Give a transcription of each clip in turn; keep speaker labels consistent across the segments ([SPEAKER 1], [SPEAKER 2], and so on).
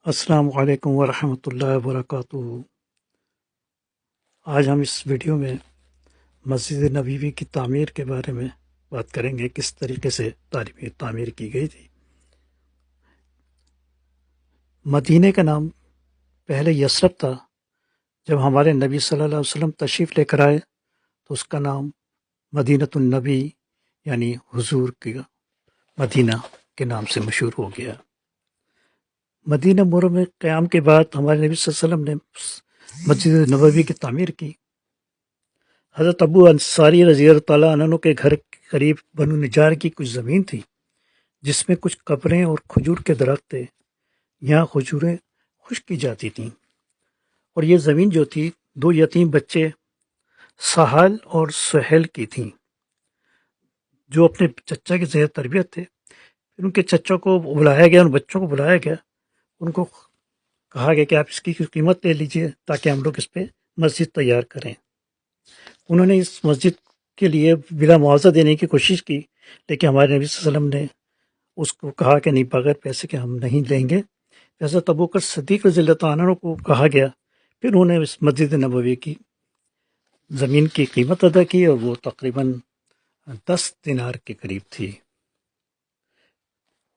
[SPEAKER 1] السلام علیکم ورحمۃ اللہ وبرکاتہ۔ آج ہم اس ویڈیو میں مسجد نبوی کی تعمیر کے بارے میں بات کریں گے، کس طریقے سے تعمیر کی گئی تھی۔ مدینہ کا نام پہلے یثرب تھا۔ جب ہمارے نبی صلی اللہ علیہ وسلم تشریف لے کر آئے تو اس کا نام مدینۃ النبی یعنی حضور کی مدینہ کے نام سے مشہور ہو گیا۔ مدینہ منورہ میں قیام کے بعد ہمارے نبی صلی اللہ علیہ وسلم نے مسجد نبوی کی تعمیر کی۔ حضرت ابو انصاری رضی اللہ تعالیٰ عنہ کے گھر کے قریب بنو نجار کی کچھ زمین تھی جس میں کچھ قبریں اور کھجور کے درخت تھے۔ یہاں کھجوریں خشک کی جاتی تھیں، اور یہ زمین جو تھی دو یتیم بچے سہل اور سہیل کی تھیں جو اپنے چچا کے زیر تربیت تھے۔ پھر ان کے چچا کو بلایا گیا، ان بچوں کو بلایا گیا، ان کو کہا گیا کہ آپ اس کی قیمت لے لیجئے تاکہ ہم لوگ اس پہ مسجد تیار کریں۔ انہوں نے اس مسجد کے لیے بلا معاوضہ دینے کی کوشش کی، لیکن ہمارے نبی صلی اللہ علیہ وسلم نے اس کو کہا کہ نہیں، بغیر پیسے کے ہم نہیں لیں گے۔ حضرت ابوبکر صدیق رضی اللہ عنہ کو کہا گیا، پھر انہوں نے اس مسجد نبوی کی زمین کی قیمت ادا کی، اور وہ تقریباً 10 دینار کے قریب تھی۔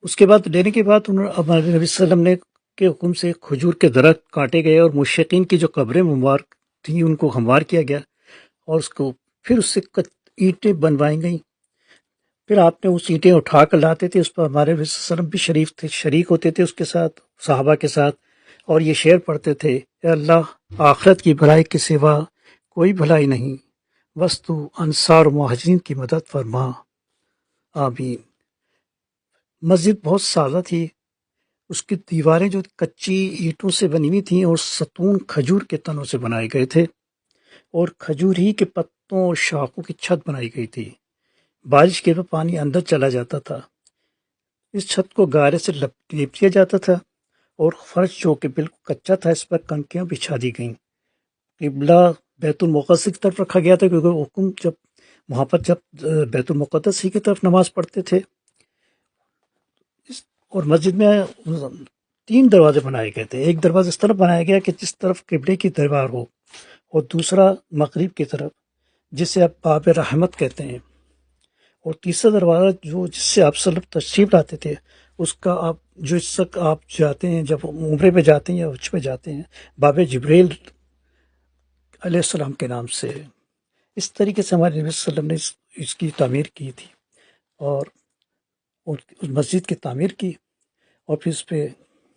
[SPEAKER 1] اس کے بعد لینے کے بعد ہمارے نبی صلی اللہ علیہ وسلم نے کے حکم سے کھجور کے درخت کاٹے گئے، اور مشرکین کی جو قبریں مبارک تھیں ان کو ہموار کیا گیا، اور اس کو پھر اس سے اینٹیں بنوائی گئیں۔ پھر آپ نے اس اینٹیں اٹھا کر لاتے تھے، اس پر ہمارے نبی صلی اللہ علیہ وسلم بھی شریک ہوتے تھے اس کے ساتھ، صحابہ کے ساتھ، اور یہ شعر پڑھتے تھے، اے اللہ آخرت کی بھلائی کے سوا کوئی بھلائی نہیں، بس تو انصار و مہاجرین کی مدد فرما، آمین۔ مسجد بہت سادہ تھی، اس کی دیواریں جو کچی اینٹوں سے بنی ہوئی تھیں، اور ستون کھجور کے تنوں سے بنائے گئے تھے، اور کھجور ہی کے پتوں اور شاخوں کی چھت بنائی گئی تھی۔ بارش کے وقت پانی اندر چلا جاتا تھا۔ اس چھت کو گارے سے لیپ دیا جاتا تھا، اور فرش جو کہ بالکل کچا تھا اس پر کنکریاں بچھا دی گئیں۔ قبلہ بیت المقدس کی طرف رکھا گیا تھا، کیونکہ حکم جب وہاں پر بیت المقدس ہی کی طرف نماز پڑھتے تھے۔ اور مسجد میں 3 دروازے بنائے گئے تھے۔ ایک دروازہ اس طرف بنایا گیا کہ جس طرف قبلے کی دیوار ہو، اور دوسرا مغرب کی طرف جسے آپ باب رحمت کہتے ہیں، اور تیسرا دروازہ جس سے آپ تشریف لاتے تھے، اس کا اس تک آپ جاتے ہیں جب عمرے پہ جاتے ہیں یا حج پہ جاتے ہیں، باب جبریل علیہ السلام کے نام سے۔ اس طریقے سے ہمارے نبی صلی اللہ علیہ وسلم نے اس کی تعمیر کی تھی، اور اس مسجد کی تعمیر کی، اور پھر اس پہ